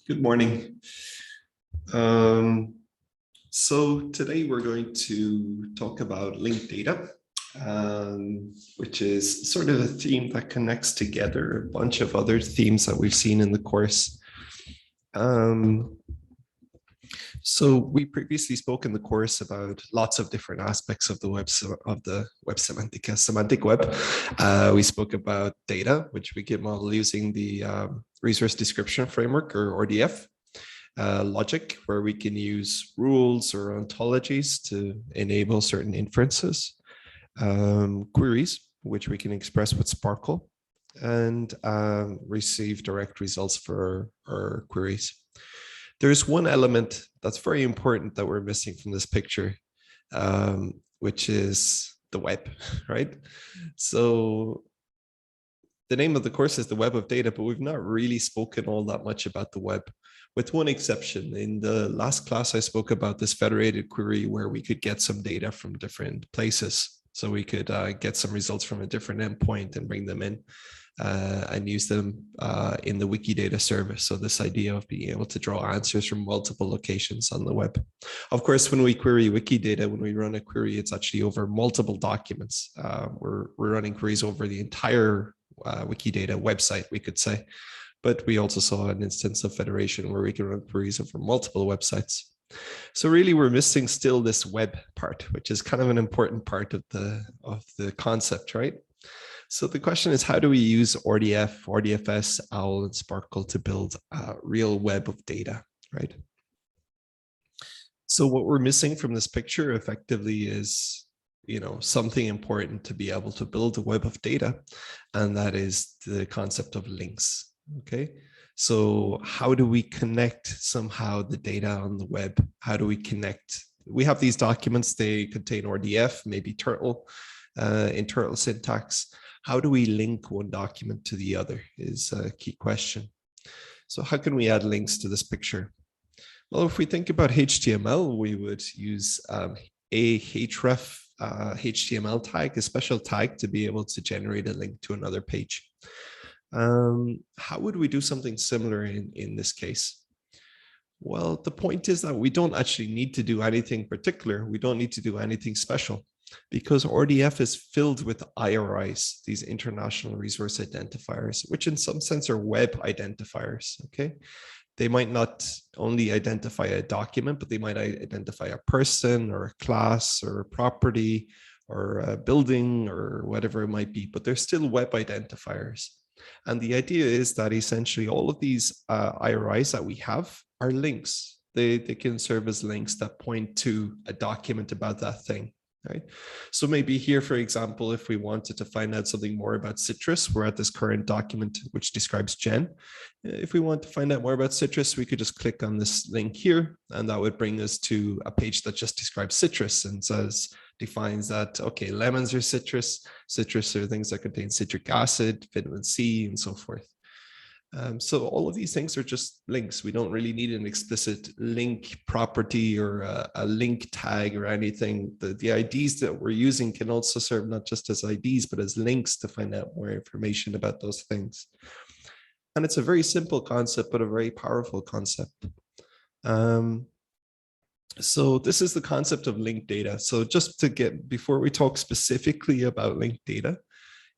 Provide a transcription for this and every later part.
Good morning. So today we're going to talk about linked data, which is sort of a theme that connects together a bunch of other themes that we've seen in the course. So we previously spoke in the course about lots of different aspects of the web semantic web. We spoke about data, which we can model using the resource description framework, or RDF. Logic, where we can use rules or ontologies to enable certain inferences. Queries, which we can express with Sparkle, and receive direct results for our queries. There's one element that's very important that we're missing from this picture, which is the web, right? So the name of the course is the Web of Data, but we've not really spoken all that much about the web, with one exception. In the last class, I spoke about this federated query where we could get some data from different places. So we could get some results from a different endpoint and bring them in and use them in the Wikidata service. So this idea of being able to draw answers from multiple locations on the web. Of course, when we query Wikidata, when we run a query, it's actually over multiple documents. We're running queries over the entire Wikidata website, we could say. But we also saw an instance of federation where we can run queries over multiple websites. So really, we're missing still this web part, which is kind of an important part of the concept, right? So the question is, how do we use RDF, RDFS, OWL, and Sparkle to build a real web of data, right? So what we're missing from this picture effectively is, something important to be able to build a web of data, and that is the concept of links. Okay, so how do we connect somehow the data on the web? How do we connect? We have these documents, they contain RDF, maybe Turtle, in Turtle syntax. How do we link one document to the other is a key question. So how can we add links to this picture? Well, if we think about HTML, we would use a href HTML tag, a special tag to be able to generate a link to another page. How would we do something similar in this case? Well, the point is that we don't actually need to do anything particular. We don't need to do anything special, because RDF is filled with IRIs, these international resource identifiers, which in some sense are web identifiers, okay? They might not only identify a document, but they might identify a person or a class or a property or a building or whatever it might be, but they're still web identifiers. And the idea is that essentially all of these IRIs that we have are links. They can serve as links that point to a document about that thing, right? So maybe here, for example, if we wanted to find out something more about citrus, we're at this current document which describes Jen. If we want to find out more about citrus, we could just click on this link here, and that would bring us to a page that just describes citrus and defines that, okay, lemons are citrus, citrus are things that contain citric acid, vitamin C, and so forth. So all of these things are just links. We don't really need an explicit link property or a link tag or anything. The IDs that we're using can also serve not just as IDs, but as links to find out more information about those things. And it's a very simple concept, but a very powerful concept. So this is the concept of linked data. So just before we talk specifically about linked data,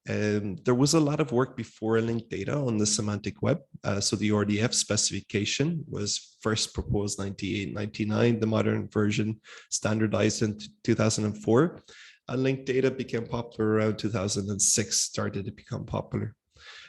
there was a lot of work before linked data on the semantic web. So the RDF specification was first proposed 98-99, the modern version standardized in 2004. And linked data became popular around 2006, started to become popular.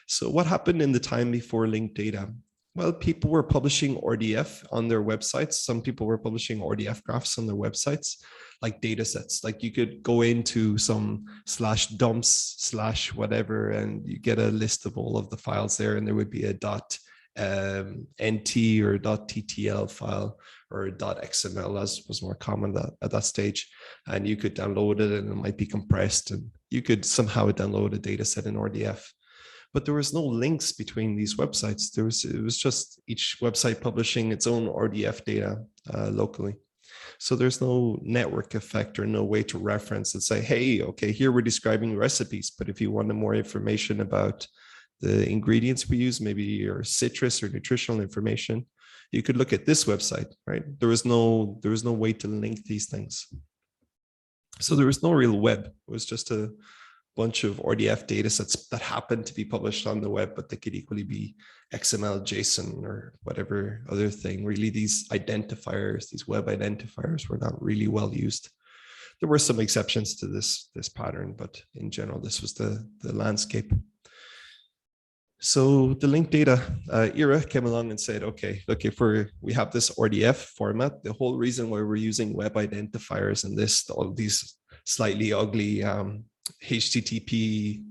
So what happened in the time before linked data? Well, people were publishing RDF on their websites. Some people were publishing RDF graphs on their websites, like data sets. Like you could go into some /dumps/ whatever, and you get a list of all of the files there, and there would be a .nt or .ttl file or .xml, as was more common at that stage. And you could download it, and it might be compressed, and you could somehow download a data set in RDF. But there was no links between these websites. It was just each website publishing its own RDF data locally. So there's no network effect or no way to reference and say, hey, okay, here we're describing recipes, but if you wanted more information about the ingredients we use, maybe your citrus or nutritional information, You could look at this website, right? There was no way to link these things. So there was no real web. It was just a bunch of RDF data sets that happened to be published on the web, but they could equally be XML, JSON, or whatever other thing. Really, these identifiers, these web identifiers, were not really well used. There were some exceptions to this pattern, but in general, this was the landscape. So the linked data era came along and said, okay, look, if we have this RDF format, the whole reason why we're using web identifiers and all these slightly ugly HTTP ...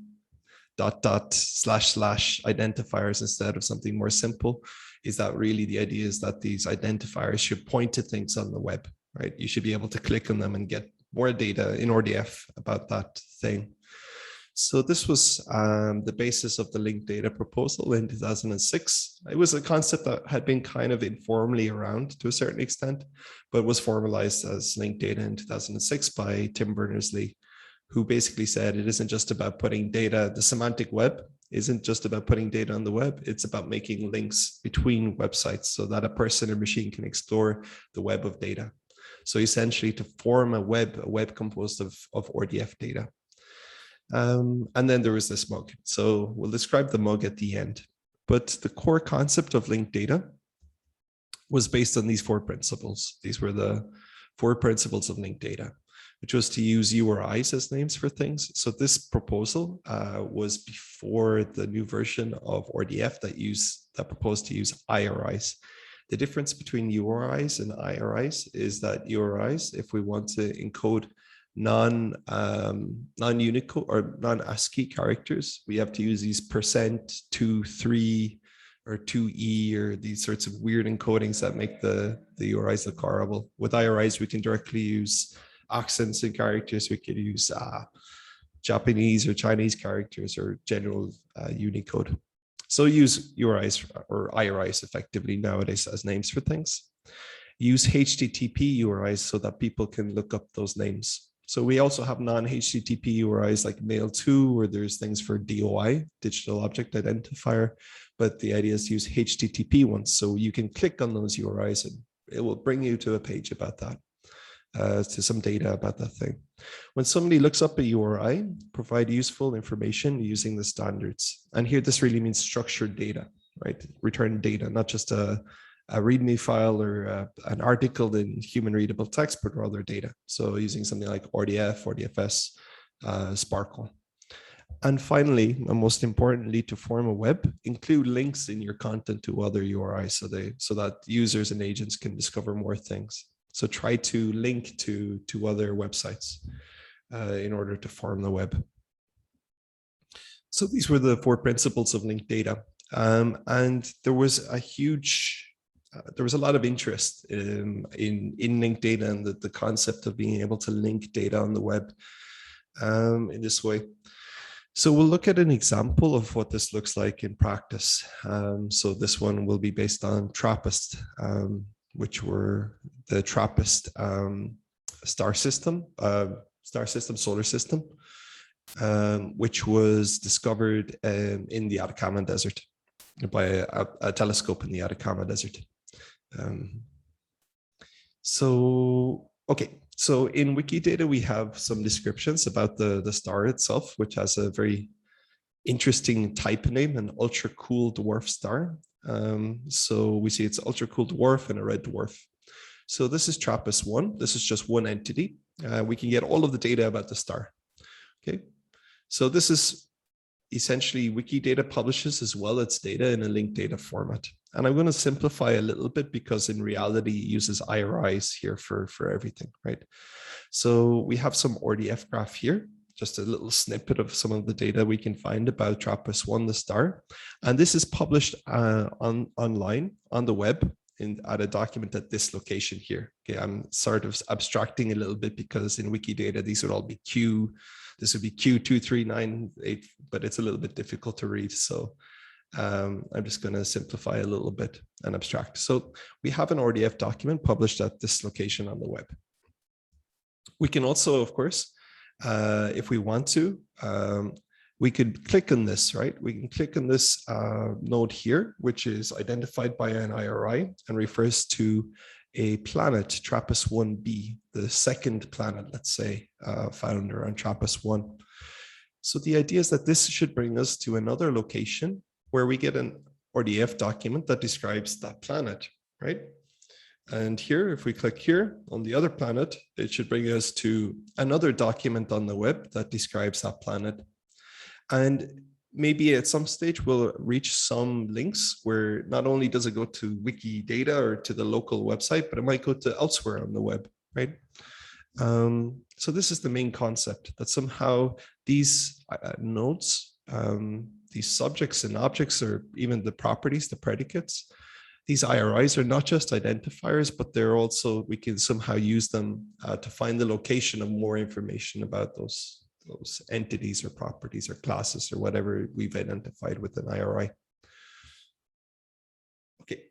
identifiers instead of something more simple is that really the idea is that these identifiers should point to things on the web, right? You should be able to click on them and get more data in RDF about that thing. So this was the basis of the linked data proposal in 2006. It was a concept that had been kind of informally around to a certain extent, but was formalized as linked data in 2006 by Tim Berners-Lee, who basically said it isn't just about putting data, the semantic web isn't just about putting data on the web, it's about making links between websites so that a person or machine can explore the web of data. So essentially to form a web composed of RDF data. And then there was this mug. So we'll describe the mug at the end. But the core concept of linked data was based on these 4 principles. These were the 4 principles of linked data, which was to use URIs as names for things. So this proposal was before the new version of RDF that proposed to use IRIs. The difference between URIs and IRIs is that URIs, if we want to encode non-Unicode or non-ASCII characters, we have to use these %23 or 2E or these sorts of weird encodings that make the URIs look horrible. With IRIs, we can directly use accents and characters. We could use Japanese or Chinese characters or general Unicode. So use URIs or IRIs effectively nowadays as names for things. Use HTTP URIs so that people can look up those names. So we also have non-HTTP URIs like mail2, where there's things for DOI, digital object identifier, but the idea is to use HTTP ones. So you can click on those URIs and it will bring you to a page about that. To some data about that thing. When somebody looks up a URI, provide useful information using the standards. And here, this really means structured data, right? Return data, not just a README file or an article in human readable text, but rather data. So using something like RDF, RDFS, Sparkle. And finally, and most importantly, to form a web, include links in your content to other URIs so that users and agents can discover more things. So try to link to other websites in order to form the web. So these were the 4 principles of linked data. And there was a lot of interest in linked data and the concept of being able to link data on the web in this way. So we'll look at an example of what this looks like in practice. So this one will be based on TRAPPIST, which were the TRAPPIST solar system, which was discovered in the Atacama Desert by a telescope in the Atacama Desert. So in Wikidata, we have some descriptions about the star itself, which has a very interesting type name, an ultra cool dwarf star. So we see it's ultra cool dwarf and a red dwarf. So this is TRAPPIST-1. This is just one entity. We can get all of the data about the star. Okay, so this is essentially Wikidata publishes as well its data in a linked data format. And I'm going to simplify a little bit because in reality it uses IRIs here for everything, right? So we have some RDF graph here, just a little snippet of some of the data we can find about TRAPPIST-1, the star. And this is published online on the web at a document at this location here. Okay, I'm sort of abstracting a little bit because in Wikidata, these would all be Q. This would be Q2398, but it's a little bit difficult to read. So I'm just going to simplify a little bit and abstract. So we have an RDF document published at this location on the web. We can also, of course, if we want to, we could click on this, right? We can click on this node here, which is identified by an IRI and refers to a planet, TRAPPIST-1b, the second planet, let's say, found around TRAPPIST-1. So the idea is that this should bring us to another location where we get an RDF document that describes that planet, right? And here, if we click here on the other planet, it should bring us to another document on the web that describes that planet. And maybe at some stage we'll reach some links where not only does it go to Wikidata or to the local website, but it might go to elsewhere on the web, right? So this is the main concept, that somehow these nodes, these subjects and objects, or even the properties, the predicates, these IRIs are not just identifiers, but they're also, we can somehow use them to find the location of more information about those entities or properties or classes or whatever we've identified with an IRI. Okay,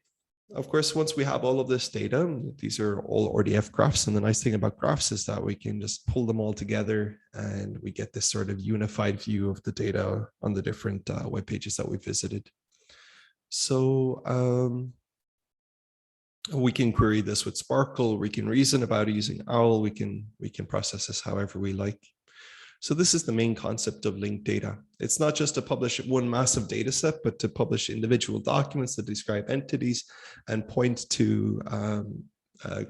of course, once we have all of this data, these are all RDF graphs. And the nice thing about graphs is that we can just pull them all together and we get this sort of unified view of the data on the different web pages that we visited. So we can query this with Sparkle, we can reason about it using OWL, we can process this however we like. So this is the main concept of linked data. It's not just to publish one massive data set, but to publish individual documents that describe entities and point to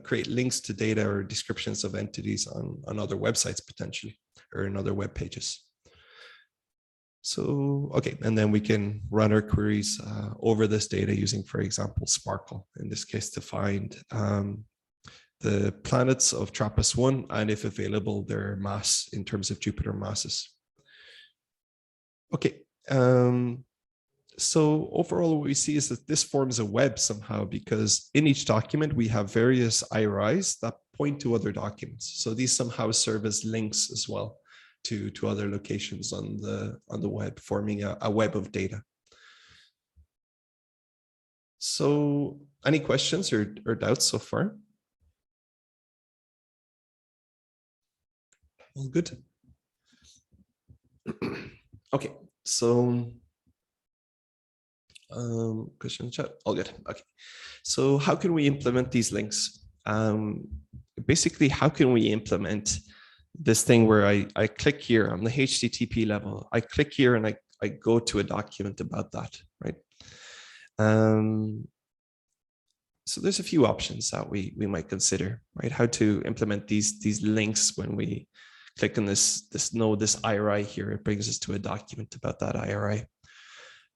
create links to data or descriptions of entities on other websites potentially, or in other web pages. So, okay, and then we can run our queries over this data using, for example, Sparkle, in this case, to find the planets of TRAPPIST-1, and if available, their mass in terms of Jupiter masses. Okay, so overall what we see is that this forms a web somehow, because in each document we have various IRIs that point to other documents. So these somehow serve as links as well to other locations on the web, forming a web of data. So any questions or doubts so far? All good. Okay, so question in chat, all good. Okay, so how can we implement these links? Basically, how can we implement this thing where I click here on the HTTP level, I click here and I go to a document about that, right? So there's a few options that we might consider, right? How to implement these links when we click on this node, this IRI here, it brings us to a document about that IRI.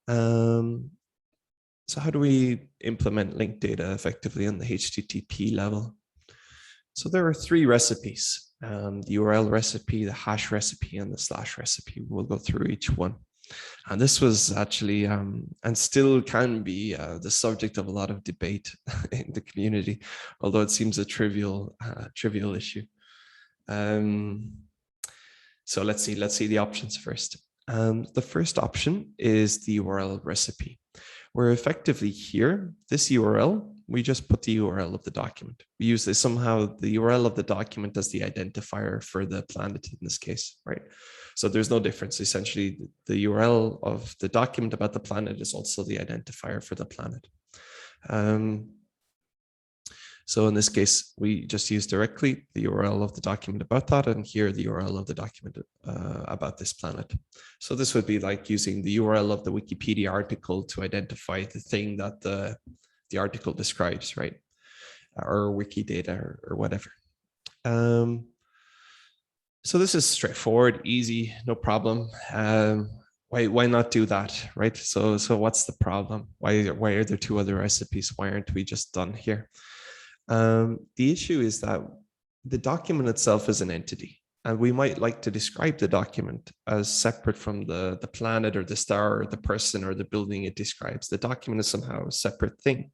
So how do we implement linked data effectively on the HTTP level? So there are three recipes, the URL recipe, the hash recipe, and the slash recipe. We'll go through each one. And this was actually, and still can be, the subject of a lot of debate in the community, although it seems a trivial issue. So let's see the options first. The first option is the URL recipe, where effectively here, this URL, we just put the URL of the document. We use this somehow, the URL of the document as the identifier for the planet in this case, right? So there's no difference. Essentially, the URL of the document about the planet is also the identifier for the planet. So in this case, we just use directly the URL of the document about that, and here the URL of the document about this planet. So this would be like using the URL of the Wikipedia article to identify the thing that the article describes, right? Or Wikidata or whatever. So this is straightforward, easy, no problem. Why not do that, right? So what's the problem? Why are there two other recipes? Why aren't we just done here? The issue is that the document itself is an entity, and we might like to describe the document as separate from the planet or the star or the person or the building it describes. The document is somehow a separate thing.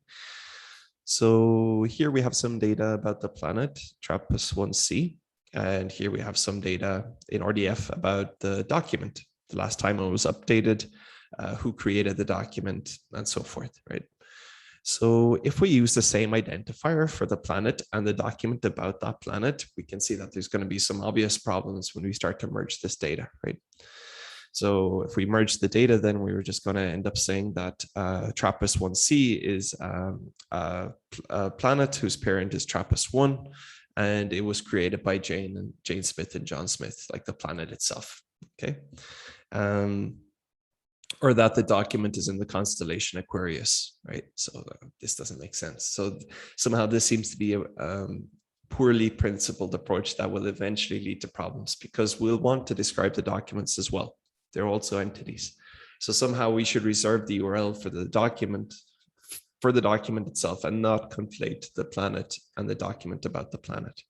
So here we have some data about the planet, TRAPPIST-1c, and here we have some data in RDF about the document, the last time it was updated, who created the document, and so forth, right? So if we use the same identifier for the planet and the document about that planet, we can see that there's going to be some obvious problems when we start to merge this data, right? So if we merge the data, then we were just going to end up saying that TRAPPIST-1c is a planet whose parent is TRAPPIST-1, and it was created by Jane Smith and John Smith, like the planet itself. Okay. Or that the document is in the constellation Aquarius, right? So this doesn't make sense. So somehow this seems to be a poorly principled approach that will eventually lead to problems, because we'll want to describe the documents as well. They're also entities. So somehow we should reserve the URL for the document itself and not conflate the planet and the document about the planet.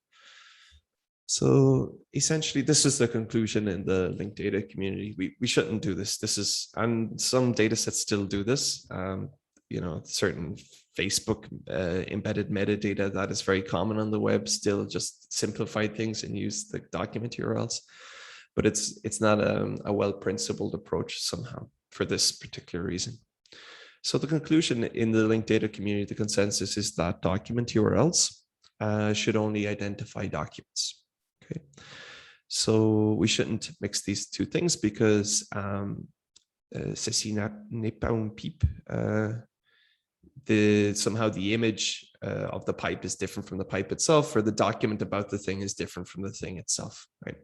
So essentially, this is the conclusion in the linked data community. We shouldn't do this. And some data sets still do this. You know, certain Facebook embedded metadata that is very common on the web still just simplify things and use the document URLs. But it's not a well-principled approach somehow for this particular reason. So the conclusion in the linked data community, the consensus is that document URLs should only identify documents. Okay, so we shouldn't mix these two things, because ceci n'est pas une pipe. Somehow the image of the pipe is different from the pipe itself, or the document about the thing is different from the thing itself, right?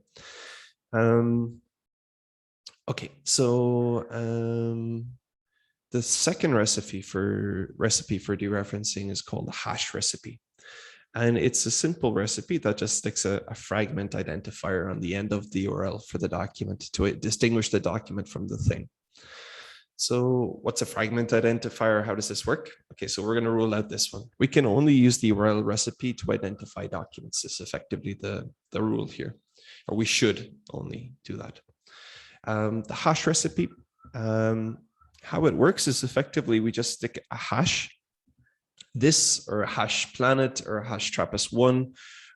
Okay, so the second recipe for dereferencing is called a hash recipe. And it's a simple recipe that just sticks a fragment identifier on the end of the URL for the document to distinguish the document from the thing. So what's a fragment identifier? How does this work? Okay, so we're going to rule out this one. We can only use the URL recipe to identify documents. This is effectively the rule here, or we should only do that. The hash recipe, how it works is effectively we just stick a hash, this or a hash planet or a hash TRAPPIST-1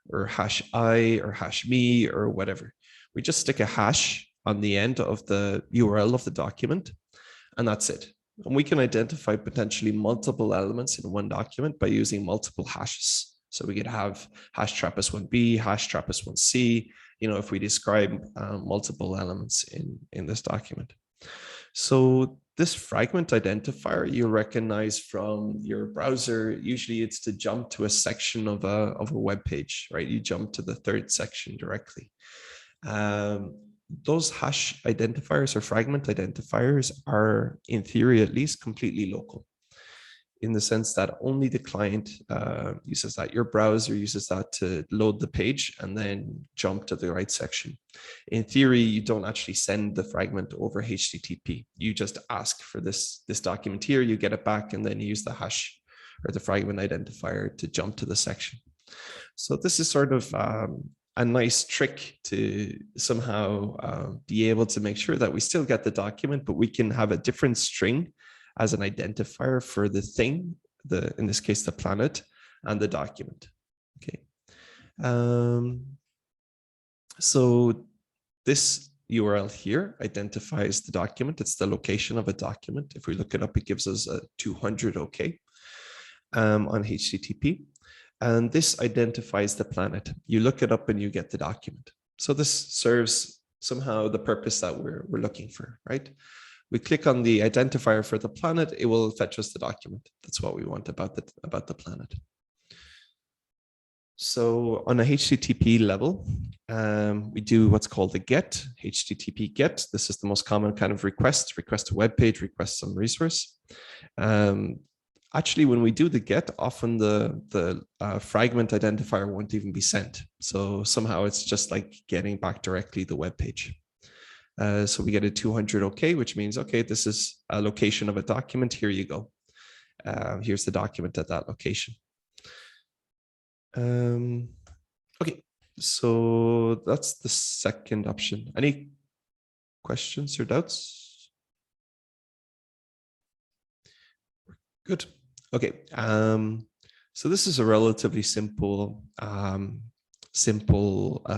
or hash I or hash me or whatever. We just stick a hash on the end of the URL of the document, and that's it. And we can identify potentially multiple elements in one document by using multiple hashes. So we could have hash TRAPPIST-1b, hash TRAPPIST-1c, you know, if we describe multiple elements in this document. So this fragment identifier you'll recognize from your browser. Usually it's to jump to a section of a web page, right? You jump to the third section directly. Those hash identifiers or fragment identifiers are, in theory at least, completely local, in the sense that only the client uses that. Your browser uses that to load the page and then jump to the right section. In theory, you don't actually send the fragment over HTTP. You just ask for this document here, you get it back, and then you use the hash or the fragment identifier to jump to the section. So this is sort of a nice trick to somehow be able to make sure that we still get the document, but we can have a different string as an identifier for the thing, in this case, the planet, and the document. Okay. So this URL here identifies the document. It's the location of a document. If we look it up, it gives us a 200 OK on HTTP. And this identifies the planet. You look it up and you get the document. So this serves somehow the purpose that we're looking for, right? We click on the identifier for the planet, it will fetch us the document. That's what we want about the planet. So on a HTTP level, we do what's called a GET, HTTP GET. This is the most common kind of request a web page, request some resource. Actually, when we do the GET, often the fragment identifier won't even be sent. So somehow it's just like getting back directly the web page. So we get a 200 OK, which means, okay, this is a location of a document. Here you go. Here's the document at that location. Okay, so that's the second option. Any questions or doubts? Good. Okay. So this is a relatively simple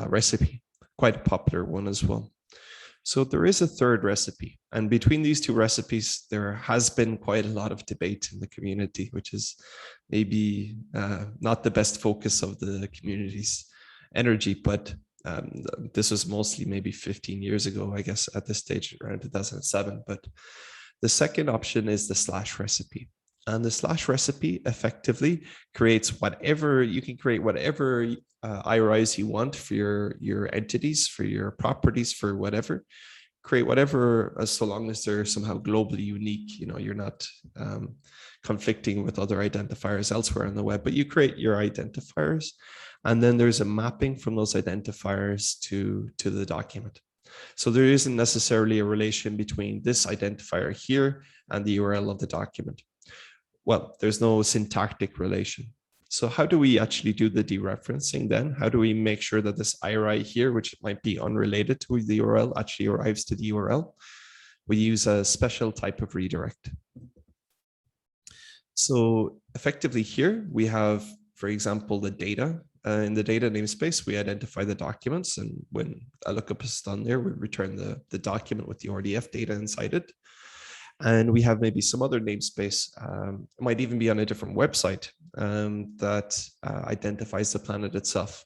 recipe, quite a popular one as well. So there is a third recipe, and between these two recipes, there has been quite a lot of debate in the community, which is maybe not the best focus of the community's energy, but This was mostly maybe 15 years ago, I guess, at this stage, around 2007. But the second option is the slash recipe. And the slash recipe effectively creates whatever, you can create whatever IRIs you want for your entities, for your properties, for whatever. Create whatever, so long as they're somehow globally unique, you're not conflicting with other identifiers elsewhere on the web, but you create your identifiers. And then there's a mapping from those identifiers to the document. So there isn't necessarily a relation between this identifier here and the URL of the document. Well, there's no syntactic relation. So how do we actually do the dereferencing then? How do we make sure that this IRI here, which might be unrelated to the URL, actually arrives to the URL? We use a special type of redirect. So effectively here, we have, for example, the data. In the data namespace, we identify the documents. And when a lookup is done there, we return the document with the RDF data inside it. And we have maybe some other namespace, it might even be on a different website that identifies the planet itself.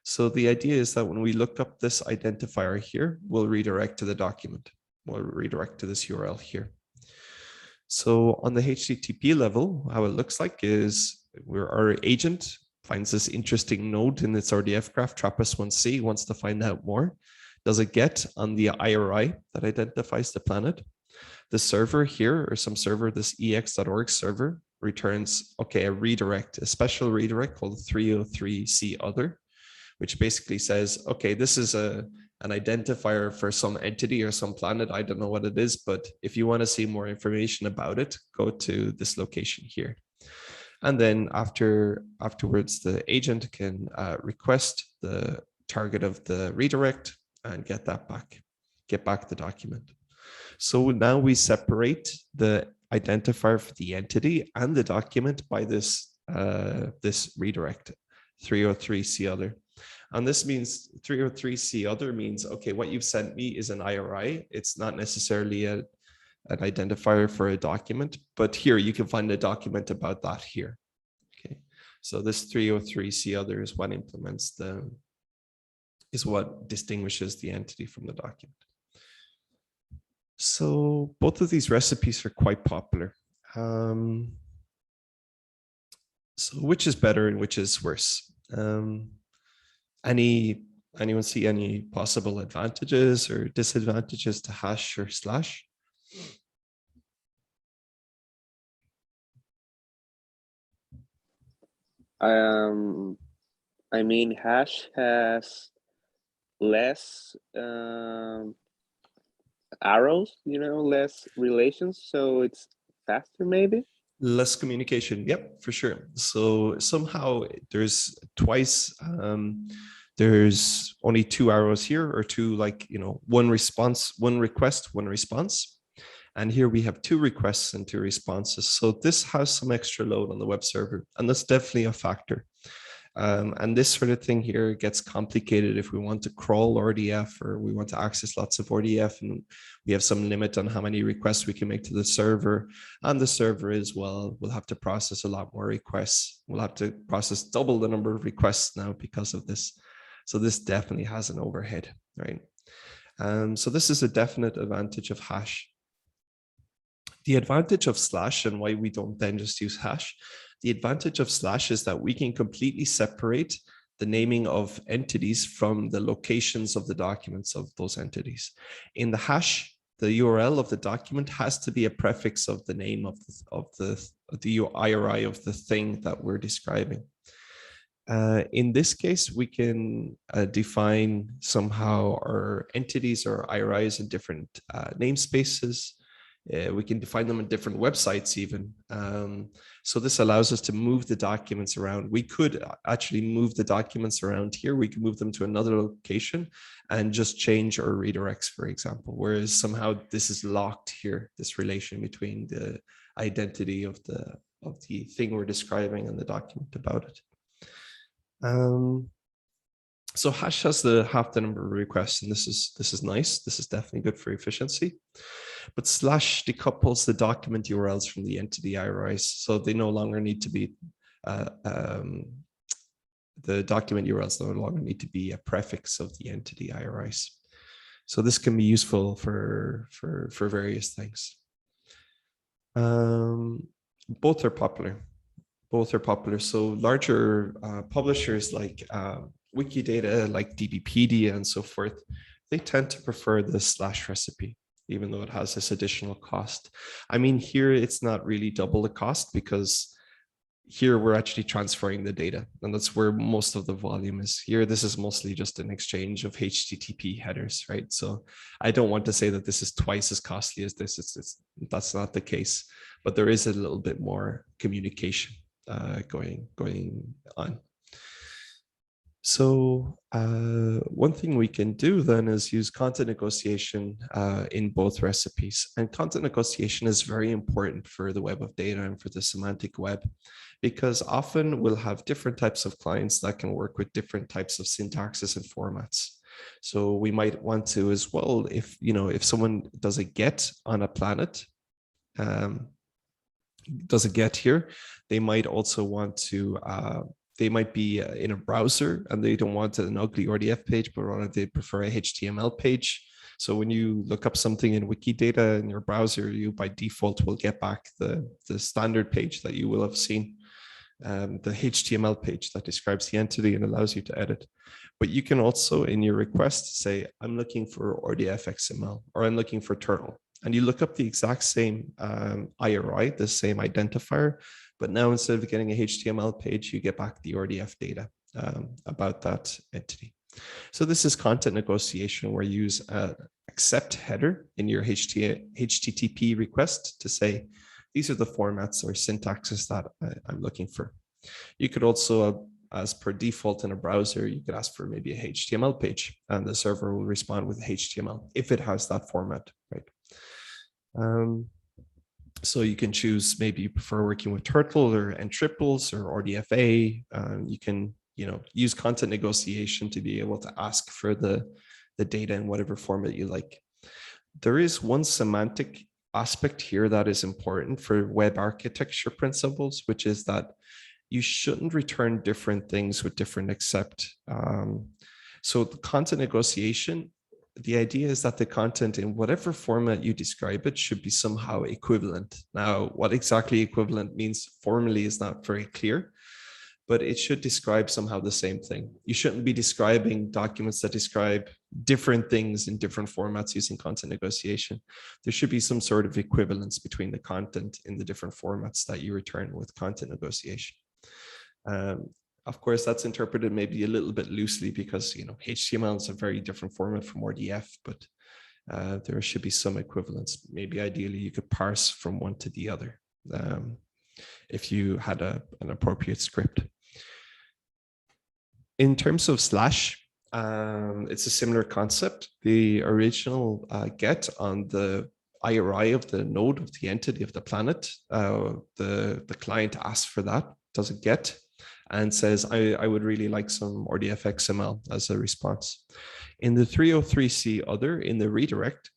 So the idea is that when we look up this identifier here, we'll redirect to the document. We'll redirect to this URL here. So on the HTTP level, how it looks like is our agent finds this interesting node in its RDF graph, TRAPPIST1C, wants to find out more. Does a get on the IRI that identifies the planet? The server here, or some server, this ex.org server, returns, okay, a redirect, a special redirect called 303C other, which basically says, okay, this is an identifier for some entity or some planet. I don't know what it is, but if you want to see more information about it, go to this location here. And then afterwards, the agent can request the target of the redirect and get back the document. So now we separate the identifier for the entity and the document by this redirect, 303C other. And this means 303C other means, okay, what you've sent me is an IRI. It's not necessarily an identifier for a document, but here you can find a document about that here. Okay, so this 303C other is what implements what distinguishes the entity from the document. So both of these recipes are quite popular. So which is better and which is worse? Anyone see any possible advantages or disadvantages to hash or slash? I mean, hash has less arrows, less relations, so it's faster maybe. Less communication, yep, for sure. So somehow there's twice, there's only 2 arrows here, or two, like, one response, one request, one response. And here we have 2 requests and 2 responses. So this has some extra load on the web server, and that's definitely a factor. And this sort of thing here gets complicated if we want to crawl RDF, or we want to access lots of RDF, and we have some limit on how many requests we can make to the server. And the server as well will have to process a lot more requests. We'll have to process double the number of requests now because of this. So this definitely has an overhead, right? So this is a definite advantage of hash. The advantage of slash, and why we don't then just use hash, the advantage of slash is that we can completely separate the naming of entities from the locations of the documents of those entities. In the hash, the URL of the document has to be a prefix of the name of the IRI of the thing that we're describing. In this case, we can define somehow our entities or IRIs in different namespaces. We can define them in different websites even. So this allows us to move the documents around. We could actually move the documents around here. We can move them to another location and just change our redirects, for example, whereas somehow this is locked here, this relation between the identity of the thing we're describing and the document about it. So hash has half the number of requests, and this is nice. This is definitely good for efficiency. But slash decouples the document URLs from the entity IRIs, so they no longer need to be the document URLs no longer need to be a prefix of the entity IRIs. So this can be useful for various things. Both are popular. Both are popular. So larger publishers like Wikidata, like DBpedia and so forth, they tend to prefer the slash recipe, even though it has this additional cost. I mean, here it's not really double the cost because here we're actually transferring the data, and that's where most of the volume is. Here, this is mostly just an exchange of HTTP headers, right? So I don't want to say that this is twice as costly as this. That's not the case, but there is a little bit more communication going on. So one thing we can do then is use content negotiation in both recipes. And content negotiation is very important for the web of data and for the semantic web, because often we'll have different types of clients that can work with different types of syntaxes and formats. So we might want to as well, if someone does a get on a planet, does a get here, they might also want to they might be in a browser and they don't want an ugly RDF page, but rather they prefer a HTML page. So when you look up something in Wikidata in your browser, you by default will get back the standard page that you will have seen, the HTML page that describes the entity and allows you to edit. But you can also in your request say, I'm looking for RDF XML, or I'm looking for turtle. And you look up the exact same IRI, the same identifier, but now instead of getting a HTML page, you get back the RDF data about that entity. So this is content negotiation, where you use accept header in your HTTP request to say, these are the formats or syntaxes that I'm looking for. You could also, as per default in a browser, you could ask for maybe a HTML page, and the server will respond with HTML if it has that format, right? So you can choose, maybe you prefer working with turtle or triples or RDFA. You can use content negotiation to be able to ask for the data in whatever format you like. There is one semantic aspect here that is important for web architecture principles, which is that you shouldn't return different things with different accept. So the content negotiation, the idea is that the content in whatever format you describe it should be somehow equivalent. Now, what exactly equivalent means formally is not very clear, but it should describe somehow the same thing. You shouldn't be describing documents that describe different things in different formats using content negotiation. There should be some sort of equivalence between the content in the different formats that you return with content negotiation. Of course, that's interpreted maybe a little bit loosely because HTML is a very different format from RDF, but there should be some equivalence. Maybe ideally you could parse from one to the other if you had an appropriate script. In terms of slash, it's a similar concept. The original get on the IRI of the node of the entity of the planet, the client asks for that, does a get, and says, I would really like some RDF XML as a response. In the 303C other, in the redirect,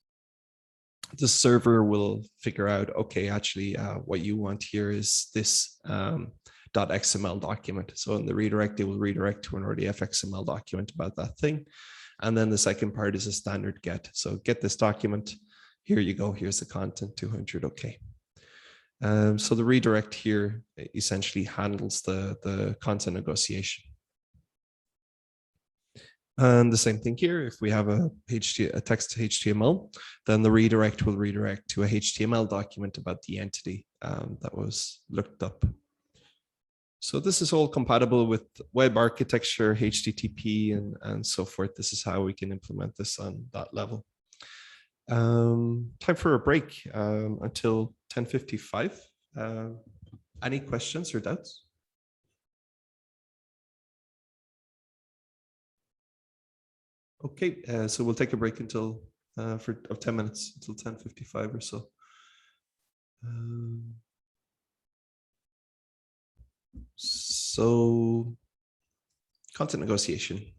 the server will figure out, okay, actually what you want here is this .xml document. So in the redirect, it will redirect to an RDF XML document about that thing. And then the second part is a standard get. So get this document, here you go, here's the content, 200, okay. So the redirect here essentially handles the content negotiation. And the same thing here, if we have a text to HTML, then the redirect will redirect to a HTML document about the entity that was looked up. So this is all compatible with web architecture, HTTP, and so forth. This is how we can implement this on that level. Time for a break until 10:55. Any questions or doubts? Okay, so we'll take a break until of 10 minutes until 10:55 or so. So content negotiation.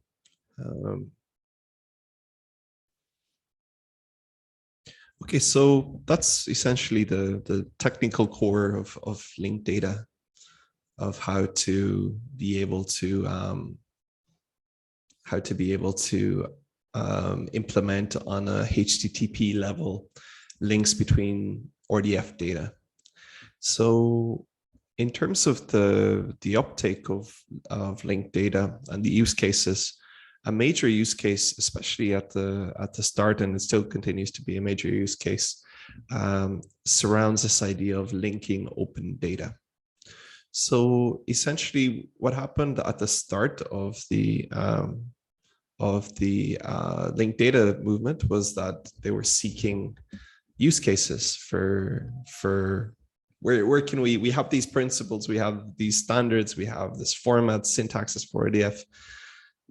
Okay, so that's essentially the technical core of linked data. how to be able to implement on a HTTP level links between RDF data. So in terms of the uptake of linked data and the use cases, a major use case, especially at the start, and it still continues to be a major use case, surrounds this idea of linking open data. So essentially, what happened at the start of the linked data movement was that they were seeking use cases for where can we have these principles, we have these standards, we have this format, syntaxes for RDF.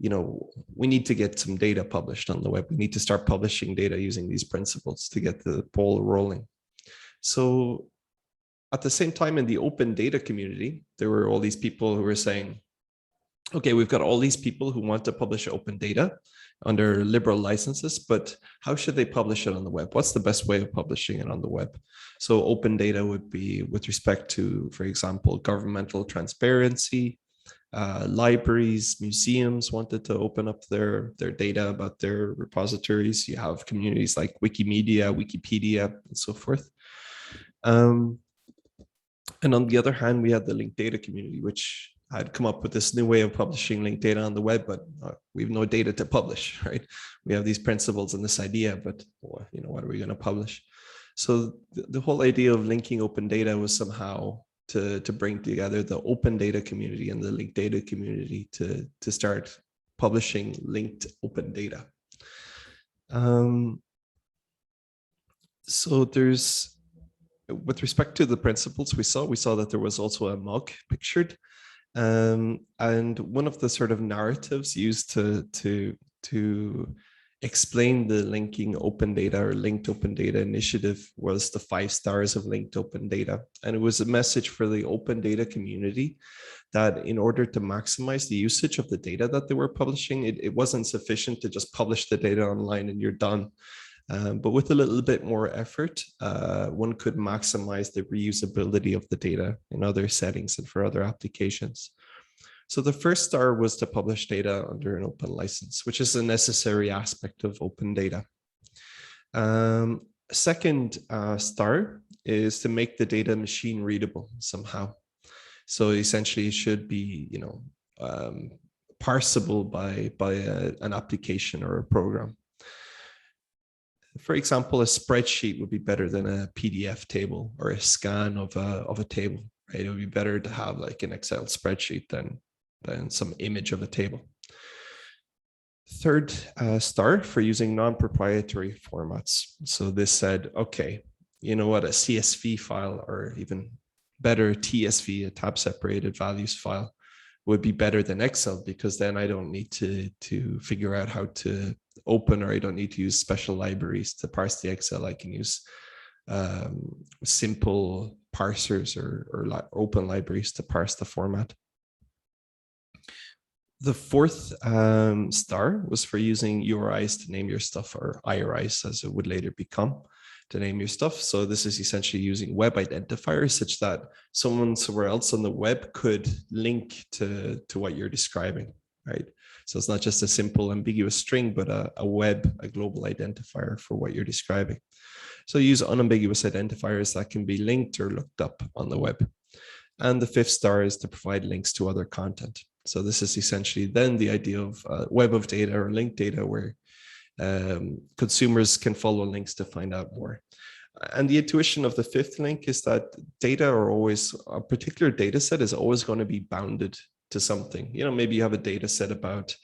You know, we need to get some data published on the web. We need to start publishing data using these principles to get the ball rolling. So at the same time, in the open data community, there were all these people who were saying, okay, we've got all these people who want to publish open data under liberal licenses, but how should they publish it on the web? What's the best way of publishing it on the web? So open data would be with respect to, for example, governmental transparency. Libraries, museums wanted to open up their data about their repositories. You have communities like Wikimedia, Wikipedia, and so forth. And on the other hand, we had the linked data community, which had come up with this new way of publishing linked data on the web, but we have no data to publish, right? We have these principles and this idea, but you know, what are we going to publish? So the whole idea of linking open data was somehow to bring together the open data community and the linked data community to start publishing linked open data. So there's, with respect to the principles we saw that there was also a mug pictured. And one of the sort of narratives used to explain the linking open data or linked open data initiative was the 5 stars of linked open data. And it was a message for the open data community that in order to maximize the usage of the data that they were publishing, it wasn't sufficient to just publish the data online and you're done. But with a little bit more effort, one could maximize the reusability of the data in other settings and for other applications. So the first star was to publish data under an open license, which is a necessary aspect of open data. Second star is to make the data machine readable somehow. So essentially it should be, you know, parsable by an application or a program. For example, a spreadsheet would be better than a PDF table or a scan of a table, right? It would be better to have like an Excel spreadsheet than some image of a table. Third star for using non-proprietary formats. So this said, okay, you know what, a CSV file or even better TSV, a tab separated values file, would be better than Excel because then I don't need to figure out how to open, or I don't need to use special libraries to parse the Excel. I can use simple parsers or open libraries to parse the format. The fourth star was for using URIs to name your stuff, or IRIs as it would later become, to name your stuff. So this is essentially using web identifiers such that someone somewhere else on the web could link to what you're describing, right? So it's not just a simple ambiguous string, but a global identifier for what you're describing. So use unambiguous identifiers that can be linked or looked up on the web. And the fifth star is to provide links to other content. So this is essentially then the idea of web of data or linked data, where consumers can follow links to find out more. And the intuition of the fifth link is that data are always, a particular data set is always going to be bounded to something. You know, maybe you have a data set about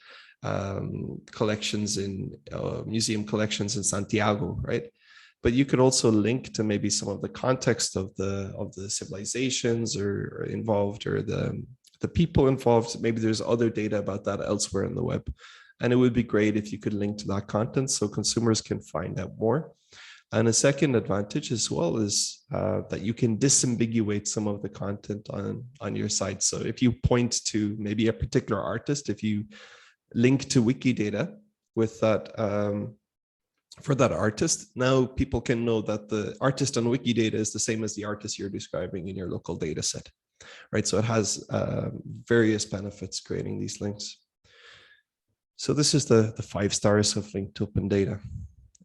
collections in museum collections in Santiago, right? But you could also link to maybe some of the context of the civilizations or involved, or the people involved. Maybe there's other data about that elsewhere in the web. And it would be great if you could link to that content so consumers can find out more. And a second advantage as well is that you can disambiguate some of the content on your site. So if you point to maybe a particular artist, if you link to Wikidata with that, for that artist, now people can know that the artist on Wikidata is the same as the artist you're describing in your local data set. right? So it has various benefits creating these links. So this is the 5 stars of linked open data.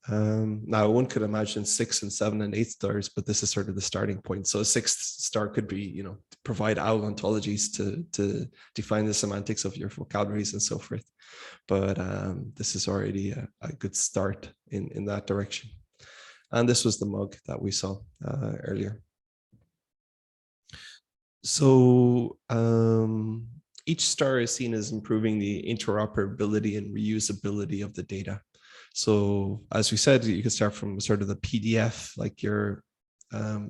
Now one could imagine 6 and 7 and 8 stars, but this is sort of the starting point. So a 6th star could be, you know, provide OWL ontologies to define the semantics of your vocabularies and so forth. But this is already a good start in that direction. And this was the mug that we saw earlier. So each star is seen as improving the interoperability and reusability of the data. So as we said, you can start from sort of the PDF, like your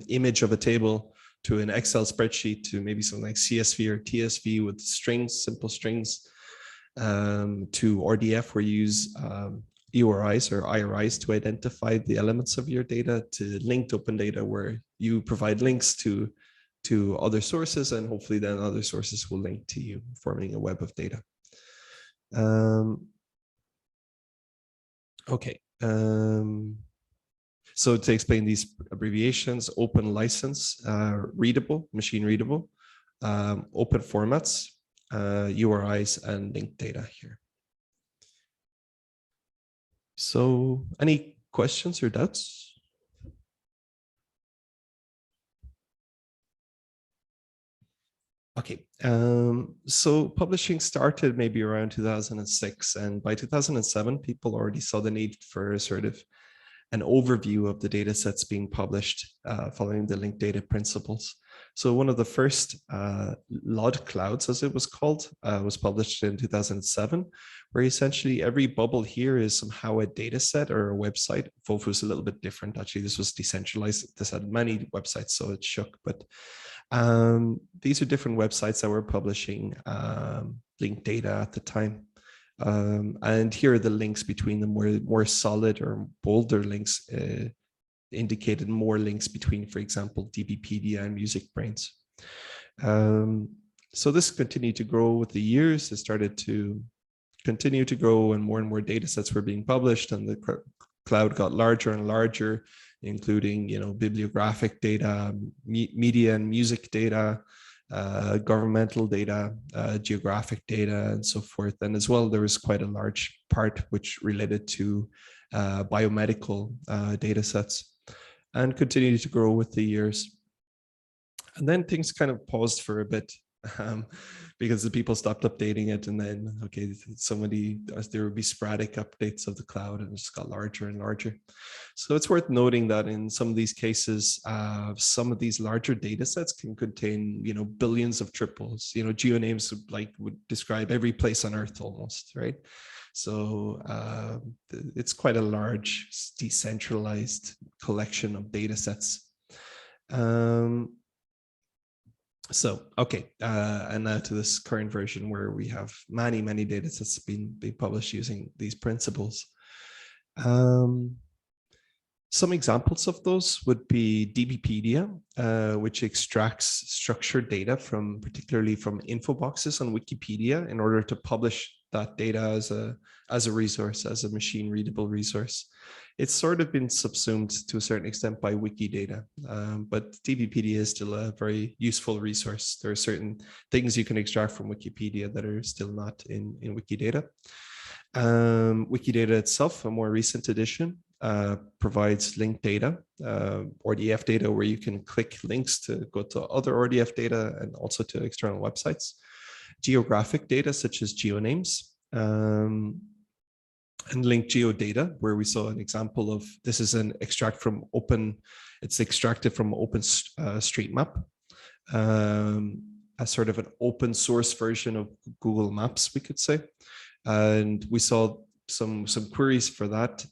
image of a table, to an Excel spreadsheet, to maybe something like CSV or TSV with strings, simple strings, to RDF, where you use URIs or IRIs to identify the elements of your data, to linked open data, where you provide links to other sources, and hopefully then other sources will link to you, forming a web of data. Okay. So to explain these abbreviations: open license, readable, machine readable, open formats, URIs, and linked data here. So any questions or doubts? Okay, so publishing started maybe around 2006, and by 2007, people already saw the need for sort of an overview of the data sets being published following the linked data principles. So one of the first LOD clouds, as it was called, was published in 2007, where essentially every bubble here is somehow a data set or a website. VOF was a little bit different, actually. This was decentralized. This had many websites, so it shook, but these are different websites that were publishing linked data at the time. And here are the links between them, where more solid or bolder links indicated more links between, for example, DBpedia and MusicBrainz. So this continued to grow with the years. It started to continue to grow, and more data sets were being published, and the cloud got larger and larger, including, you know, bibliographic data, media and music data, governmental data, geographic data, and so forth. And as well, there was quite a large part which related to biomedical data sets, and continued to grow with the years. And then things kind of paused for a bit, because the people stopped updating it, and then, okay, there would be sporadic updates of the cloud, and it just got larger and larger. So it's worth noting that in some of these cases, some of these larger data sets can contain, you know, billions of triples. You know, geonames would describe every place on Earth almost, right? So it's quite a large decentralized collection of data sets. So, okay, and now to this current version, where we have many data sets being published using these principles. Some examples of those would be DBpedia, which extracts structured data particularly from info boxes on Wikipedia, in order to publish that data as a resource, as a machine readable resource. It's sort of been subsumed to a certain extent by Wikidata, but DBpedia is still a very useful resource. There are certain things you can extract from Wikipedia that are still not in Wikidata. Wikidata itself, a more recent edition, provides linked data, RDF data, where you can click links to go to other RDF data and also to external websites. Geographic data, such as geonames, and linked geodata, where we saw an example of, this is an extract from it's extracted from OpenStreetMap, as sort of an open source version of Google Maps, we could say. And we saw some queries for that,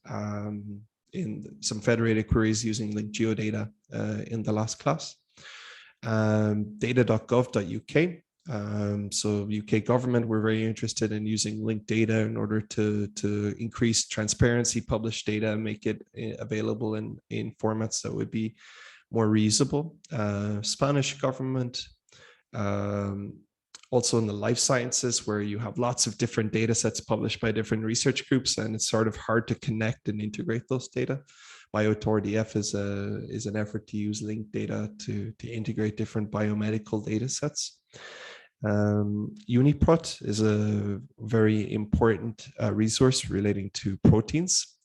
in some federated queries using linked geodata in the last class. Data.gov.uk. So UK government were very interested in using linked data in order to increase transparency, publish data, and make it available in formats that would be more reusable. Spanish government, also in the life sciences, where you have lots of different data sets published by different research groups, and it's sort of hard to connect and integrate those data. BioTOR-DF is an effort to use linked data to integrate different biomedical data sets. UniProt is a very important resource relating to proteins,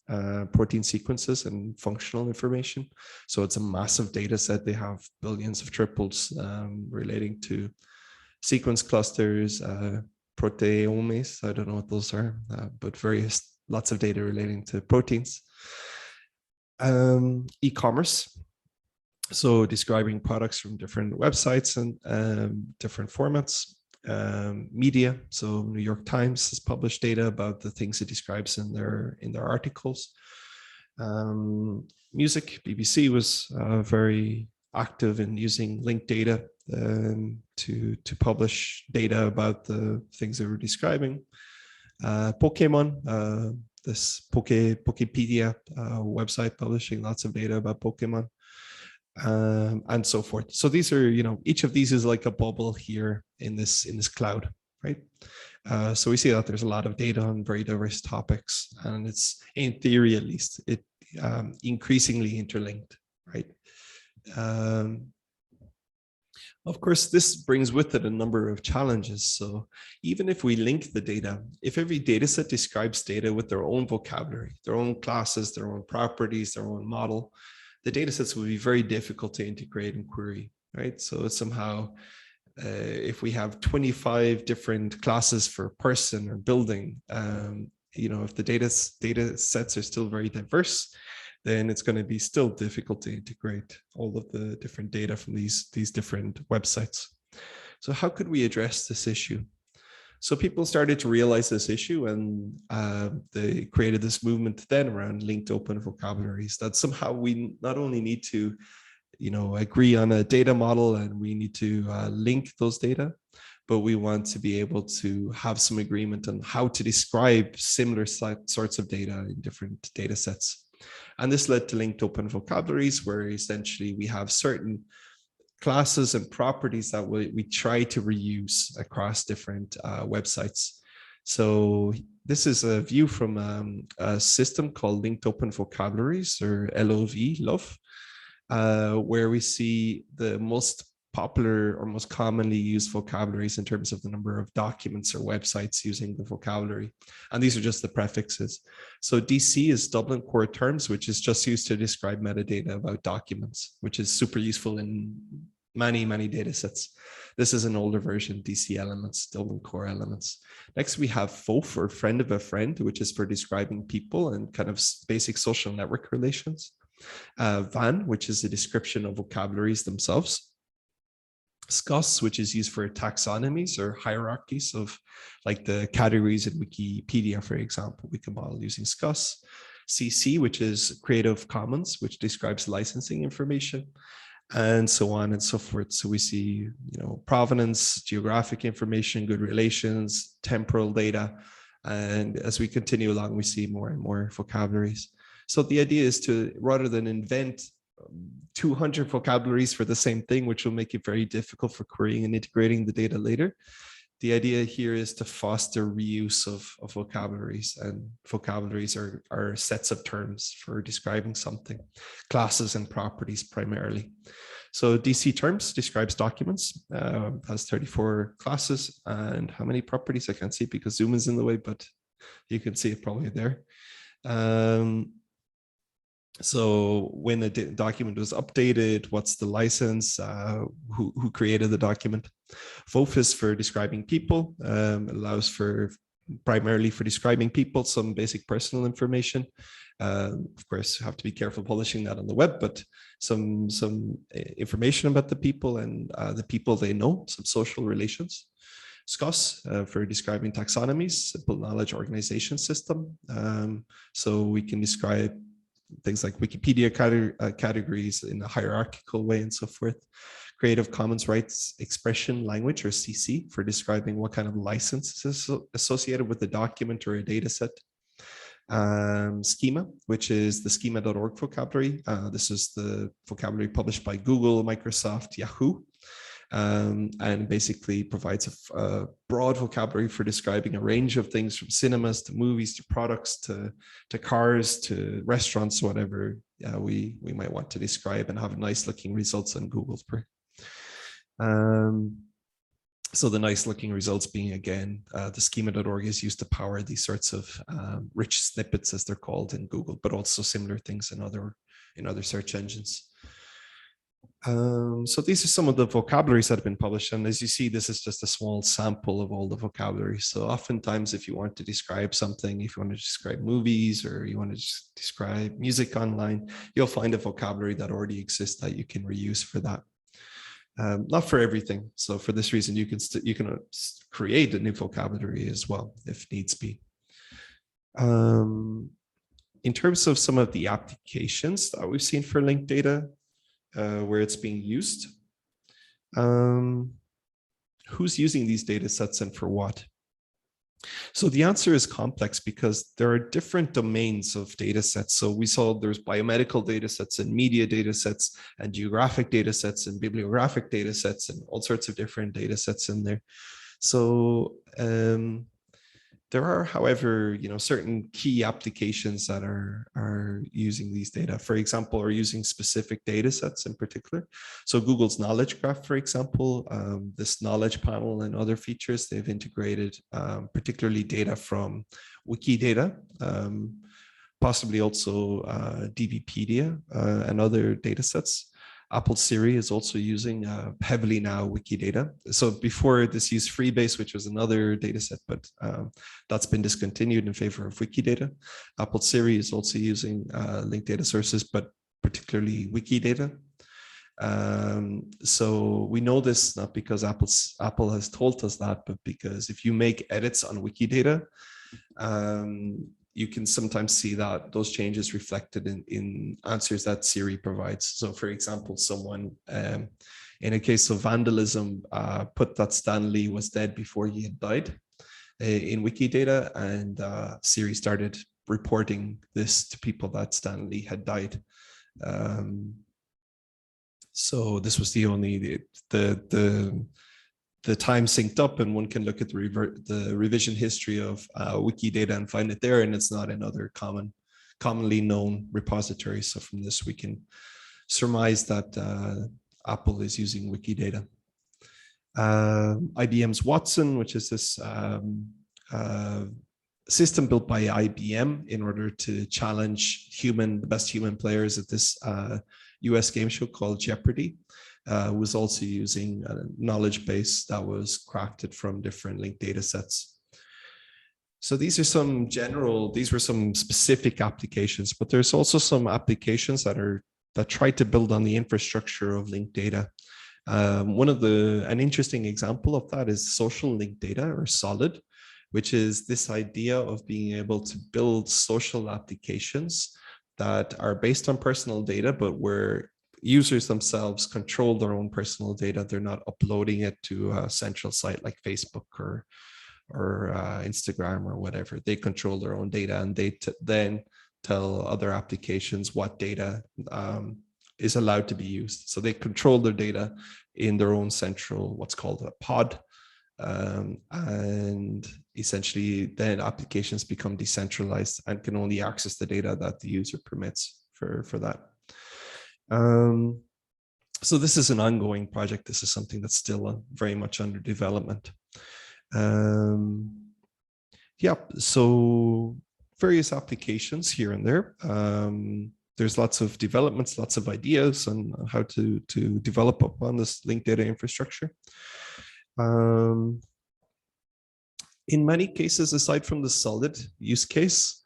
protein sequences and functional information. So it's a massive data set. They have billions of triples relating to sequence clusters, proteomes. I don't know what those are, but lots of data relating to proteins. E-commerce. So describing products from different websites and different formats. Media. So New York Times has published data about the things it describes in their articles. Music. BBC was very active in using linked data to publish data about the things they were describing. Pokemon. This Pokepedia website publishing lots of data about Pokemon. And so forth. So these are, each of these is like a bubble here in this cloud, right? So we see that there's a lot of data on very diverse topics, and it's, in theory at least, it increasingly interlinked, right? Of course, this brings with it a number of challenges. So even if we link the data, if every data set describes data with their own vocabulary, their own classes, their own properties, their own model, the data sets will be very difficult to integrate and query, right? So somehow, if we have 25 different classes for person or building, if the data sets are still very diverse, then it's going to be still difficult to integrate all of the different data from these different websites. So how could we address this issue? So people started to realize this issue, and they created this movement then around linked open vocabularies, that somehow we not only need to, agree on a data model and we need to link those data, but we want to be able to have some agreement on how to describe similar sorts of data in different data sets. And this led to linked open vocabularies, where essentially we have certain classes and properties that we try to reuse across different websites. So this is a view from a system called Linked Open Vocabularies, or LOV, where we see the most popular or most commonly used vocabularies in terms of the number of documents or websites using the vocabulary. And these are just the prefixes. So DC is Dublin Core Terms, which is just used to describe metadata about documents, which is super useful in many, many data sets. This is an older version, DC Elements, Dublin Core Elements. Next, we have FOF, or Friend of a Friend, which is for describing people and kind of basic social network relations. VAN, which is a description of vocabularies themselves. SCOS, which is used for taxonomies or hierarchies of like the categories in Wikipedia, for example. We can model using SCOS. CC, which is Creative Commons, which describes licensing information, and so on and so forth. So we see, provenance, geographic information, good relations, temporal data. And as we continue along, we see more and more vocabularies. So the idea is to, rather than invent 200 vocabularies for the same thing, which will make it very difficult for querying and integrating the data later, the idea here is to foster reuse of vocabularies, and vocabularies are sets of terms for describing something, classes and properties primarily. So DC Terms describes documents, has 34 classes, and how many properties I can't see because Zoom is in the way, but you can see it probably there. So when a document was updated, what's the license, who created the document. FOF is for describing people, allows for primarily for describing people, some basic personal information. Of course, you have to be careful publishing that on the web, but some information about the people and the people they know, some social relations. SCOS for describing taxonomies, simple knowledge organization system. So we can describe things like Wikipedia categories in a hierarchical way and so forth. Creative Commons Rights Expression Language, or CC, for describing what kind of license is associated with the document or a data set. Schema, which is the schema.org vocabulary. This is the vocabulary published by Google, Microsoft, Yahoo. and basically provides a broad vocabulary for describing a range of things from cinemas to movies to products to cars to restaurants, whatever we might want to describe, and have nice looking results on Google's. So the nice looking results being, again, the schema.org is used to power these sorts of rich snippets, as they're called in Google, but also similar things in other search engines. So these are some of the vocabularies that have been published. And as you see, this is just a small sample of all the vocabulary. So oftentimes, if you want to describe something, if you want to describe movies, or you want to describe music online, you'll find a vocabulary that already exists that you can reuse for that. Not for everything. So for this reason, you can create a new vocabulary as well, if needs be. In terms of some of the applications that we've seen for linked data, where it's being used, who's using these data sets and for what? So the answer is complex because there are different domains of data sets. So we saw there's biomedical data sets and media data sets and geographic data sets and bibliographic data sets and all sorts of different data sets in there. So there are, however, certain key applications that are using these data, for example, or using specific data sets in particular. So Google's knowledge graph, for example, this knowledge panel and other features, they've integrated particularly data from Wikidata, possibly also DBpedia and other data sets. Apple Siri is also using heavily now Wikidata. So before this used Freebase, which was another data set, but that's been discontinued in favor of Wikidata. Apple Siri is also using linked data sources, but particularly Wikidata. So we know this not because Apple has told us that, but because if you make edits on Wikidata, you can sometimes see that those changes reflected in answers that Siri provides. So for example, someone in a case of vandalism put that Stan Lee was dead before he had died in Wikidata, and Siri started reporting this to people that Stan Lee had died. So this was the only, the time synced up, and one can look at the revision history of Wikidata and find it there, and it's not in other commonly known repositories. So from this, we can surmise that Apple is using Wikidata. IBM's Watson, which is this system built by IBM in order to challenge the best human players at this US game show called Jeopardy. Was also using a knowledge base that was crafted from different linked data sets. So these were some specific applications, but there's also some applications that try to build on the infrastructure of linked data. An interesting example of that is social linked data, or SOLID, which is this idea of being able to build social applications that are based on personal data, but where users themselves control their own personal data. They're not uploading it to a central site like Facebook or Instagram or whatever. They control their own data, and they then tell other applications what data is allowed to be used. So they control their data in their own central, what's called a pod. And essentially then applications become decentralized and can only access the data that the user permits for that. So this is an ongoing project. This is something that's still very much under development. Yeah, so various applications here and there. There's lots of developments, lots of ideas on how to develop upon this linked data infrastructure. In many cases, aside from the SOLID use case,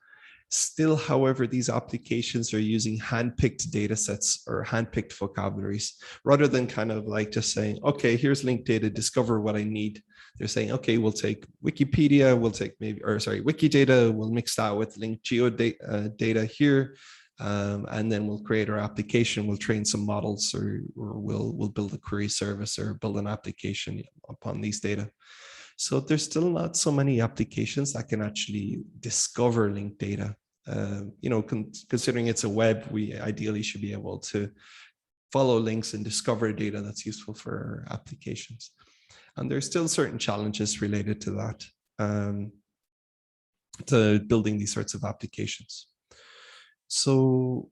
still, however, these applications are using handpicked data sets or handpicked vocabularies, rather than kind of like just saying, okay, here's linked data, discover what I need. They're saying, okay, we'll take Wikipedia, Wikidata, we'll mix that with linked data here, and then we'll create our application, we'll train some models, or we'll build a query service or build an application upon these data. So there's still not so many applications that can actually discover linked data. Considering it's a web, we ideally should be able to follow links and discover data that's useful for applications. And there's still certain challenges related to that, to building these sorts of applications. So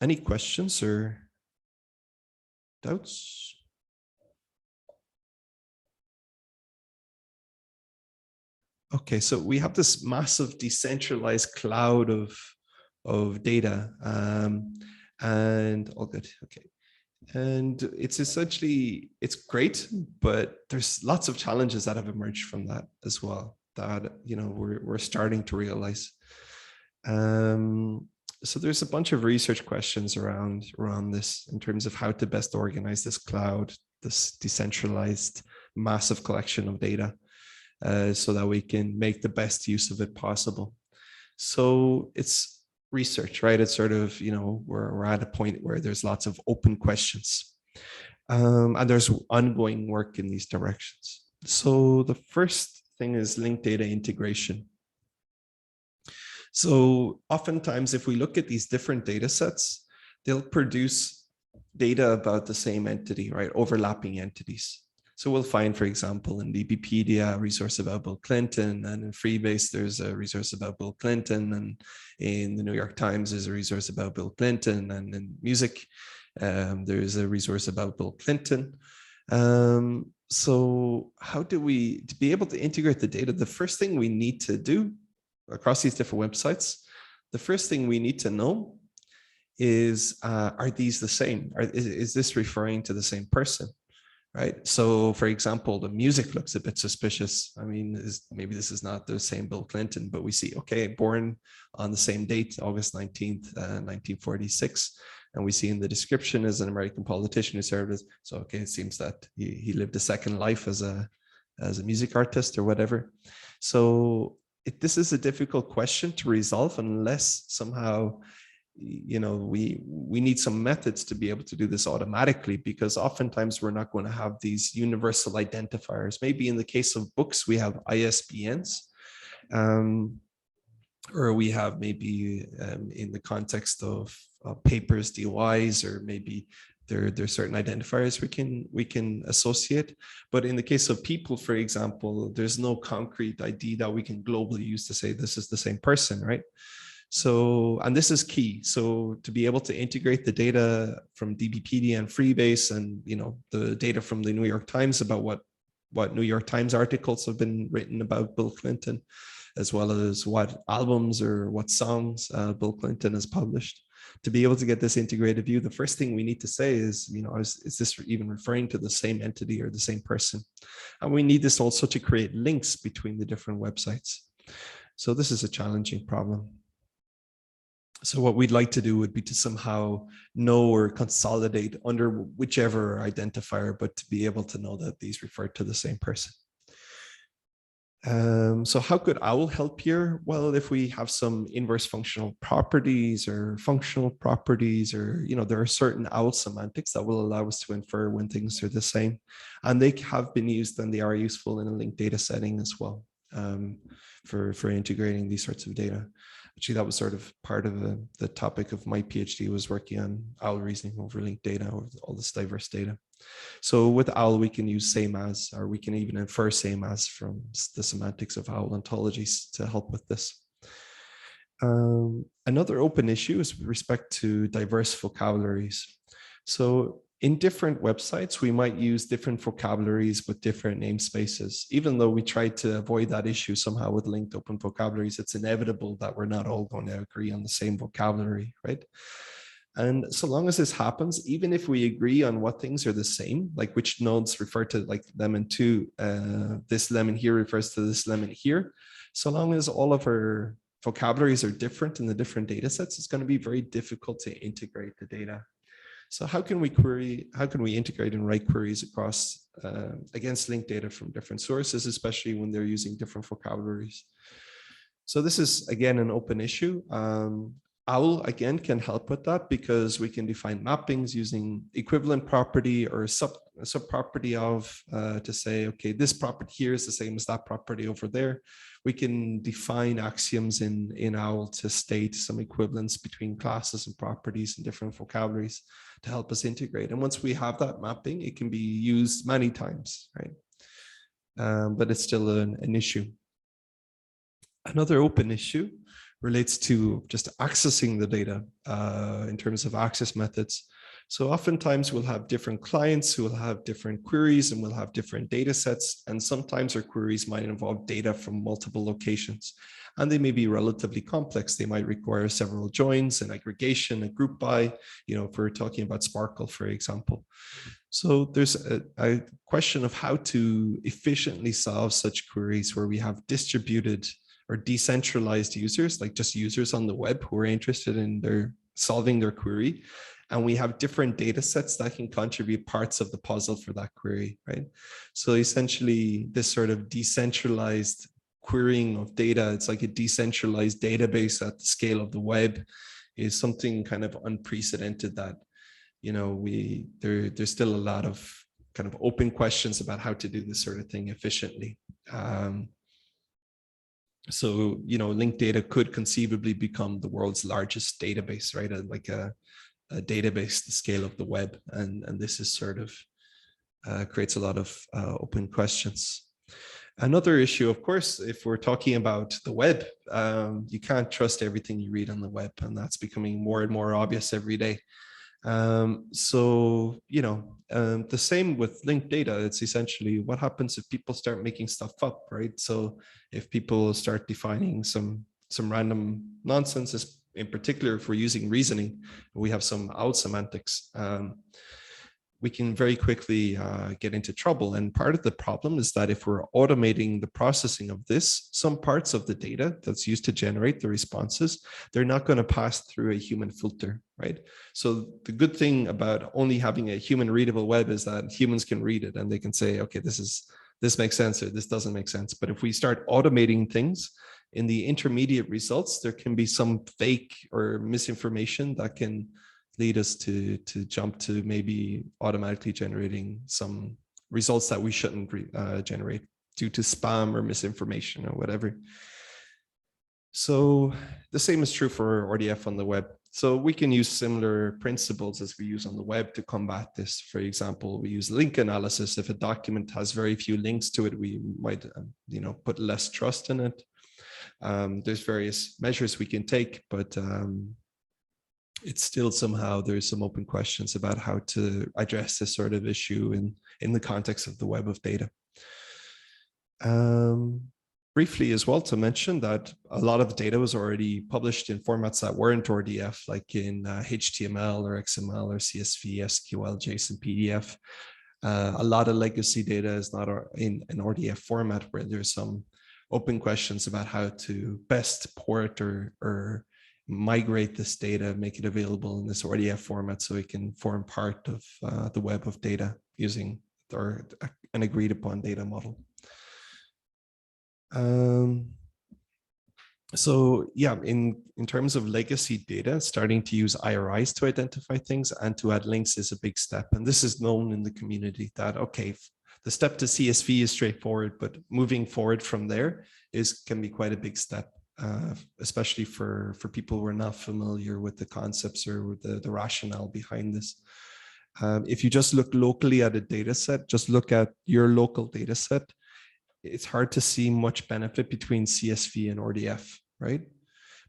any questions or doubts? Okay, so we have this massive decentralized cloud of data, and all good. Okay, and it's essentially, it's great, but there's lots of challenges that have emerged from that as well that, you know, we're starting to realize. So there's a bunch of research questions around this in terms of how to best organize this cloud, this decentralized massive collection of data, so that we can make the best use of it possible. So it's research, right? It's sort of, you know, we're at a point where there's lots of open questions, and there's ongoing work in these directions. So the first thing is linked data integration. So oftentimes, if we look at these different data sets, they'll produce data about the same entity, right? Overlapping entities. So we'll find, for example, in DBpedia, a resource about Bill Clinton, and in Freebase, there's a resource about Bill Clinton, and in the New York Times, there's a resource about Bill Clinton, and in music, there's a resource about Bill Clinton. So how do we, to be able to integrate the data, the first thing we need to do across these different websites, the first thing we need to know is, are these the same? Is this referring to the same person? Right. So, for example, the music looks a bit suspicious. I mean, maybe this is not the same Bill Clinton, but we see, okay, born on the same date, August 19th, 1946. And we see in the description as an American politician who served as, so, okay, it seems that he lived a second life as a music artist or whatever. So this is a difficult question to resolve unless somehow, you know, we need some methods to be able to do this automatically, because oftentimes we're not going to have these universal identifiers. Maybe in the case of books, we have ISBNs, or we have maybe in the context of papers, DOIs, or maybe there's certain identifiers we can associate. But in the case of people, for example, there's no concrete ID that we can globally use to say this is the same person, right? So, and this is key. So to be able to integrate the data from DBpedia and Freebase, and, you know, the data from the New York Times about what New York Times articles have been written about Bill Clinton, as well as what albums or what songs Bill Clinton has published. To be able to get this integrated view, the first thing we need to say is, you know, is this even referring to the same entity or the same person? And we need this also to create links between the different websites. So this is a challenging problem. So what we'd like to do would be to somehow know or consolidate under whichever identifier, but to be able to know that these refer to the same person. So how could OWL help here? Well, if we have some inverse functional properties or functional properties, or, you know, there are certain OWL semantics that will allow us to infer when things are the same, and they have been used and they are useful in a linked data setting as well, for integrating these sorts of data. Actually, that was sort of part of the topic of my PhD, was working on OWL reasoning over linked data, or all this diverse data. So with OWL, we can use same as, or we can even infer same as from the semantics of OWL ontologies to help with this. Another open issue is with respect to diverse vocabularies. So in different websites, we might use different vocabularies with different namespaces. Even though we try to avoid that issue somehow with linked open vocabularies, it's inevitable that we're not all going to agree on the same vocabulary, right? And so long as this happens, even if we agree on what things are the same, like which nodes refer to like lemon 2, this lemon here refers to this lemon here, so long as all of our vocabularies are different in the different data sets, it's going to be very difficult to integrate the data. So how can we integrate and write queries across against linked data from different sources, especially when they're using different vocabularies? So this is, again, an open issue. OWL, again, can help with that, because we can define mappings using equivalent property or sub property of, to say, okay, this property here is the same as that property over there. We can define axioms in OWL to state some equivalence between classes and properties and different vocabularies. to help us integrate. And once we have that mapping, it can be used many times, right? But it's still an issue. Another open issue relates to just accessing the data in terms of access methods. So oftentimes we'll have different clients who will have different queries and we'll have different data sets. And sometimes our queries might involve data from multiple locations. And they may be relatively complex. They might require several joins, an aggregation, a group by, if we're talking about Sparkle, for example. So there's a question of how to efficiently solve such queries where we have distributed or decentralized users, like just users on the web who are interested in solving their query. And we have different data sets that can contribute parts of the puzzle for that query, right? So essentially this sort of decentralized querying of data, it's like a decentralized database at the scale of the web, is something kind of unprecedented that, there's still a lot of kind of open questions about how to do this sort of thing efficiently. So, linked data could conceivably become the world's largest database, right? Like a database the scale of the web. And this is sort of creates a lot of open questions. Another issue, of course, if we're talking about the web, you can't trust everything you read on the web, and that's becoming more and more obvious every day. The same with linked data. It's essentially what happens if people start making stuff up, right? So if people start defining some random nonsense, in particular, if we're using reasoning, we have some out semantics, we can very quickly get into trouble. And part of the problem is that if we're automating the processing of this, some parts of the data that's used to generate the responses, they're not going to pass through a human filter, right? So the good thing about only having a human readable web is that humans can read it and they can say, okay, this makes sense or this doesn't make sense. But if we start automating things, in the intermediate results, there can be some fake or misinformation that can lead us to jump to maybe automatically generating some results that we shouldn't generate due to spam or misinformation or whatever. So the same is true for RDF on the web. So we can use similar principles as we use on the web to combat this. For example, we use link analysis. If a document has very few links to it, we might put less trust in it. There's various measures we can take, but it's still somehow there's some open questions about how to address this sort of issue in the context of the web of data. Briefly as well to mention that a lot of data was already published in formats that weren't RDF, like in HTML or XML or CSV, SQL, JSON, PDF. A lot of legacy data is not in an RDF format, where there's some open questions about how to best port or migrate this data, make it available in this RDF format so it can form part of the web of data using an agreed upon data model. So yeah, in terms of legacy data, starting to use IRIs to identify things and to add links is a big step. And this is known in the community that, okay, the step to CSV is straightforward, but moving forward from there can be quite a big step. Especially for people who are not familiar with the concepts or with the rationale behind this. If you just look locally at a data set, just look at your local data set, it's hard to see much benefit between CSV and RDF, right?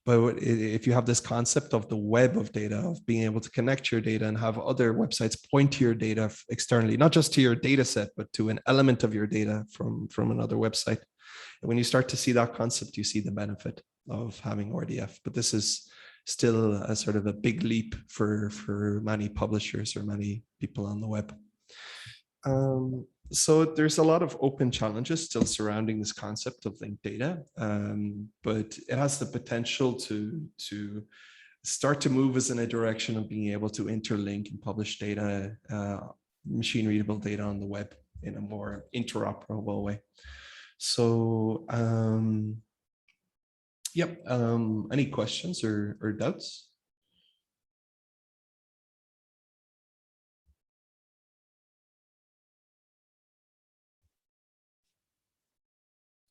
But if you have this concept of the web of data, of being able to connect your data and have other websites point to your data externally, not just to your data set, but to an element of your data from another website. And when you start to see that concept, you see the benefit of having RDF. But this is still a sort of a big leap for many publishers or many people on the web. So there's a lot of open challenges still surrounding this concept of linked data, but it has the potential to start to move us in a direction of being able to interlink and publish data, machine readable data on the web in a more interoperable way. So, yep, any questions or doubts?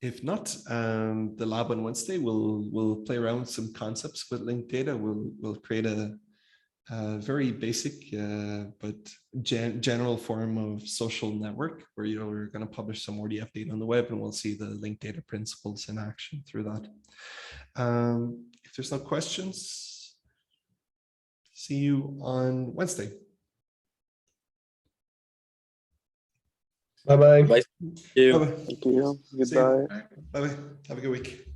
If not, the lab on Wednesday we'll play around with some concepts with linked data. We'll create very basic, but general form of social network where you're going to publish some RDF data on the web, and we'll see the linked data principles in action through that. If there's no questions, see you on Wednesday. Bye-bye. Bye. Bye-bye. Thank you. See you. Goodbye. Bye-bye. Have a good week.